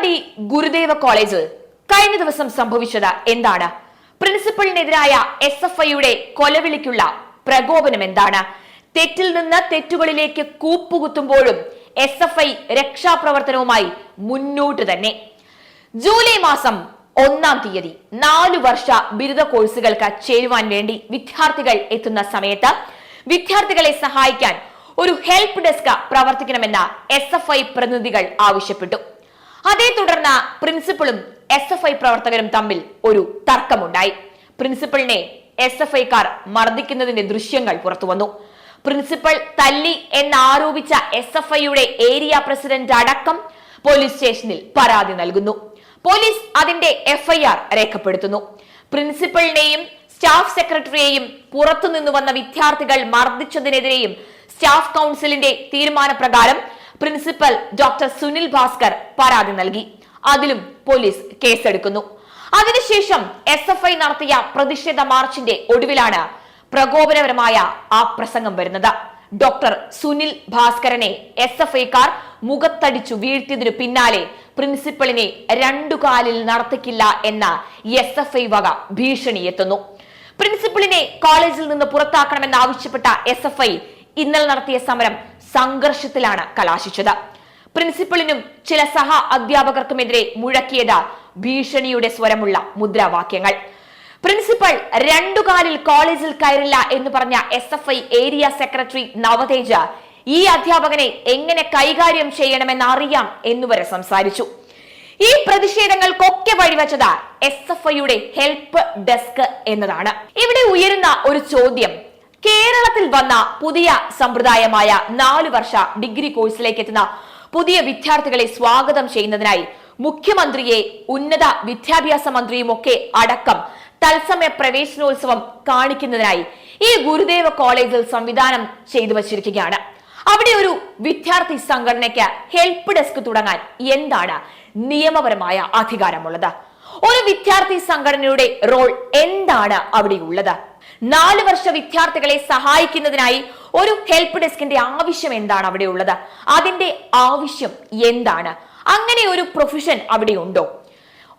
കൊയിലാണ്ടി ഗുരുദേവ കോളേജിൽ കഴിഞ്ഞ ദിവസം സംഭവിച്ചത് എന്താണ്? പ്രിൻസിപ്പലിനെതിരായ SFIയുടെ കൊലവിളിക്കുള്ള പ്രകോപനം എന്താണ്? തെറ്റിൽ നിന്ന് തെറ്റുകളിലേക്ക് കൂപ്പുകുത്തുമ്പോഴും SFI രക്ഷാപ്രവർത്തനവുമായി മുന്നോട്ട് തന്നെ. ജൂലൈ മാസം 1-ാം തീയതി 4 വർഷ ബിരുദ കോഴ്സുകൾക്ക് ചേരുവാൻ വേണ്ടി വിദ്യാർത്ഥികൾ എത്തുന്ന സമയത്ത് വിദ്യാർത്ഥികളെ സഹായിക്കാൻ ഒരു ഹെൽപ്പ് ഡെസ്ക് പ്രവർത്തിക്കണമെന്ന് SFI പ്രതിനിധികൾ ആവശ്യപ്പെട്ടു. അതേ തുടർന്ന് പ്രിൻസിപ്പളും SFI പ്രവർത്തകരും തമ്മിൽ ഒരു തർക്കമുണ്ടായി. പ്രിൻസിപ്പലിനെ SFIക്കാർ മർദ്ദിക്കുന്നതിന്റെ ദൃശ്യങ്ങൾ പുറത്തുവന്നു. പ്രിൻസിപ്പൽ തല്ലി എന്നാരോപിച്ച SFIയുടെ ഏരിയ പ്രസിഡന്റ് അടക്കം പോലീസ് സ്റ്റേഷനിൽ പരാതി നൽകുന്നു. പോലീസ് അതിന്റെ FIR രേഖപ്പെടുത്തുന്നു. പ്രിൻസിപ്പലിനെയും സ്റ്റാഫ് സെക്രട്ടറിയെയും പുറത്തുനിന്നു വന്ന വിദ്യാർത്ഥികൾ മർദ്ദിച്ചതിനെതിരെയും സ്റ്റാഫ് കൗൺസിലിന്റെ തീരുമാനപ്രകാരം പ്രിൻസിപ്പൽ ഡോക്ടർ സുനിൽ ഭാസ്കർ പരാതി നൽകി. അതിലും പോലീസ് കേസെടുക്കുന്നു. അതിനുശേഷം SFI നടത്തിയ പ്രതിഷേധ മാർച്ചിന്റെ ഒടുവിലാണ് പ്രകോപനപരമായ ആ പ്രസംഗം വരുന്നത്. ഡോക്ടർ സുനിൽ ഭാസ്കരനെ SFIക്കാർ മുഖത്തടിച്ചു വീഴ്ത്തിയതിനു പിന്നാലെ പ്രിൻസിപ്പലിനെ 2 കാലിൽ നടത്തിക്കില്ല എന്ന SFI വക ഭീഷണി എത്തുന്നു. പ്രിൻസിപ്പലിനെ കോളേജിൽ നിന്ന് പുറത്താക്കണമെന്ന് ആവശ്യപ്പെട്ട SFI ഇന്നലെ നടത്തിയ സമരം സംഘർഷത്തിലാണ് കലാശിച്ചത്. പ്രിൻസിപ്പലിനും ചില സഹ അധ്യാപകർക്കുമെതിരെ മുഴക്കിയത് ഭീഷണിയുടെ സ്വരമുള്ള മുദ്രാവാക്യങ്ങൾ. പ്രിൻസിപ്പൽ 2 കാലിൽ കോളേജിൽ കയറില്ല എന്ന് പറഞ്ഞ SFI ഏരിയ സെക്രട്ടറി നവതേജ് ഈ അധ്യാപകനെ എങ്ങനെ കൈകാര്യം ചെയ്യണമെന്ന് അറിയാം എന്നുവരെ സംസാരിച്ചു. ഈ പ്രതിഷേധങ്ങൾക്കൊക്കെ വഴിവെച്ചത് SFIയുടെ ഹെൽപ്പ് ഡെസ്ക് എന്നതാണ്. ഇവിടെ ഉയരുന്ന ഒരു ചോദ്യം, കേരളത്തിൽ വന്ന പുതിയ സമ്പ്രദായമായ 4 വർഷ ഡിഗ്രി കോഴ്സിലേക്ക് എത്തുന്ന പുതിയ വിദ്യാർത്ഥികളെ സ്വാഗതം ചെയ്യുന്നതിനായി മുഖ്യമന്ത്രിയെ ഉന്നത വിദ്യാഭ്യാസ മന്ത്രിയും ഒക്കെ അടക്കം തത്സമയ പ്രവേശനോത്സവം കാണിക്കുന്നതിനായി ഈ ഗുരുദേവ കോളേജിൽ സംവിധാനം ചെയ്തു വച്ചിരിക്കുകയാണ്. അവിടെ ഒരു വിദ്യാർത്ഥി സംഘടനയ്ക്ക് ഹെൽപ്പ് ഡെസ്ക് തുടങ്ങാൻ എന്താണ് നിയമപരമായ അധികാരമുള്ളത്? ഒരു വിദ്യാർത്ഥി സംഘടനയുടെ റോൾ എന്താണ് അവിടെ ഉള്ളത്? 4 വർഷ വിദ്യാർത്ഥികളെ സഹായിക്കുന്നതിനായി ഒരു ഹെൽപ്പ് ഡെസ്കിന്റെ ആവശ്യം എന്താണ് അവിടെ ഉള്ളത്? അതിന്റെ ആവശ്യം എന്താണ്? അങ്ങനെ ഒരു പ്രൊഫഷൻ അവിടെ ഉണ്ടോ?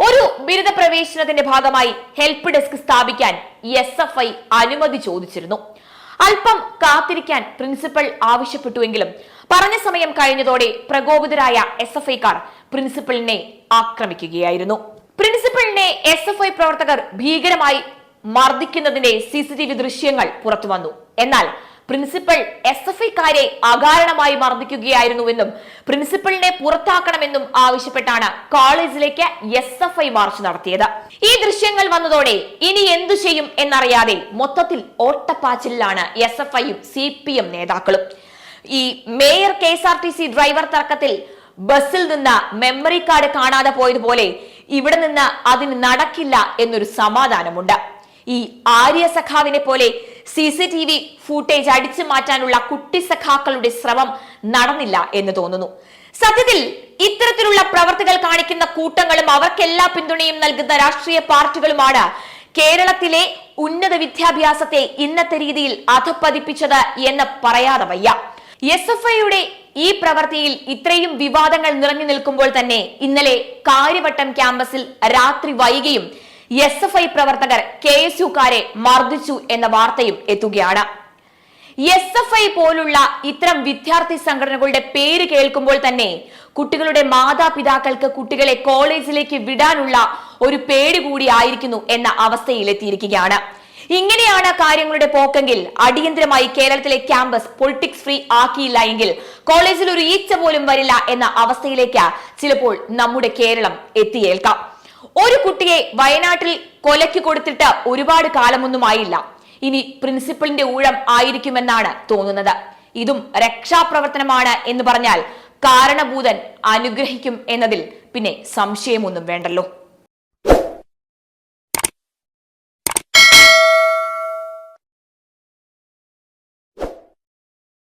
ഒരു ബിരുദ പ്രവേശനത്തിന്റെ ഭാഗമായി ഹെൽപ്പ് ഡെസ്ക് സ്ഥാപിക്കാൻ SFI അനുമതി ചോദിച്ചിരുന്നു. അല്പം കാത്തിരിക്കാൻ പ്രിൻസിപ്പൽ ആവശ്യപ്പെട്ടുവെങ്കിലും പറഞ്ഞ സമയം കഴിഞ്ഞതോടെ പ്രകോപിതരായ SFIക്കാർ പ്രിൻസിപ്പലിനെ ആക്രമിക്കുകയായിരുന്നു. പ്രിൻസിപ്പലിനെ SFI പ്രവർത്തകർ ഭീകരമായി മർദ്ദിക്കുന്നതിന്റെ CCTV ദൃശ്യങ്ങൾ പുറത്തു വന്നു. എന്നാൽ പ്രിൻസിപ്പൽ SFIക്കാരെ അകാരണമായി മർദ്ദിക്കുകയായിരുന്നുവെന്നും പ്രിൻസിപ്പലിനെ പുറത്താക്കണമെന്നും ആവശ്യപ്പെട്ടാണ് കോളേജിലേക്ക് SFI മാർച്ച് നടത്തിയത്. ഈ ദൃശ്യങ്ങൾ വന്നതോടെ ഇനി എന്തു ചെയ്യും എന്നറിയാതെ മൊത്തത്തിൽ ഓട്ടപ്പാച്ചിലാണ് SFIയും CPM നേതാക്കളും. ഈ മേയർ KSRTC ഡ്രൈവർ തർക്കത്തിൽ ബസ്സിൽ നിന്ന് മെമ്മറി കാർഡ് കാണാതെ പോയതുപോലെ ഇവിടെ നിന്ന് അതിന് നടക്കില്ല എന്നൊരു സമാധാനമുണ്ട്. ഈ ആര്യ സഖാവിനെ പോലെ CCTV ഫൂട്ടേജ് അടിച്ചു മാറ്റാനുള്ള കുട്ടി സഖാക്കളുടെ ശ്രമം നടന്നില്ല എന്ന് തോന്നുന്നു. സത്യത്തിൽ ഇത്തരത്തിലുള്ള പ്രവർത്തികൾ കാണിക്കുന്ന കൂട്ടങ്ങളും അവർക്കെല്ലാ പിന്തുണയും നൽകുന്ന രാഷ്ട്രീയ പാർട്ടികളുമാണ് കേരളത്തിലെ ഉന്നത വിദ്യാഭ്യാസത്തെ ഇന്നത്തെ രീതിയിൽ അധപ്പതിപ്പിച്ചത് എന്ന് പറയാതെ വയ്യ. SFIയുടെ ഈ പ്രവൃത്തിയിൽ ഇത്രയും വിവാദങ്ങൾ നിറഞ്ഞു നിൽക്കുമ്പോൾ തന്നെ ഇന്നലെ കാര്യവട്ടം ക്യാമ്പസിൽ രാത്രി വൈകിയും SFI പ്രവർത്തകർ KSUക്കാരെ മർദ്ദിച്ചു എന്ന വാർത്തയും എത്തുകയാണ്. SFI പോലുള്ള ഇത്തരം വിദ്യാർത്ഥി സംഘടനകളുടെ പേര് കേൾക്കുമ്പോൾ തന്നെ കുട്ടികളുടെ മാതാപിതാക്കൾക്ക് കുട്ടികളെ കോളേജിലേക്ക് വിടാനുള്ള ഒരു പേടി കൂടി ആയിരിക്കുന്നു എന്ന അവസ്ഥയിലെത്തിയിരിക്കുകയാണ്. ഇങ്ങനെയാണ് കാര്യങ്ങളുടെ പോക്കെങ്കിൽ അടിയന്തരമായി കേരളത്തിലെ ക്യാമ്പസ് പൊളിറ്റിക്സ് ഫ്രീ ആക്കിയില്ല എങ്കിൽ കോളേജിൽ ഒരു ഈച്ച പോലും വരില്ല എന്ന അവസ്ഥയിലേക്ക് ചിലപ്പോൾ നമ്മുടെ കേരളം എത്തിയേൽക്കാം. ഒരു കുട്ടിയെ വയനാട്ടിൽ കൊലയ്ക്ക് കൊടുത്തിട്ട് ഒരുപാട് കാലമൊന്നും ആയില്ല. ഇനി പ്രിൻസിപ്പലിന്റെ ഊഴം ആയിരിക്കുമെന്നാണ് തോന്നുന്നത്. ഇതും രക്ഷാപ്രവർത്തനമാണ് എന്ന് പറഞ്ഞാൽ കാരണഭൂതൻ അനുഗ്രഹിക്കും എന്നതിൽ പിന്നെ സംശയമൊന്നും വേണ്ടല്ലോ.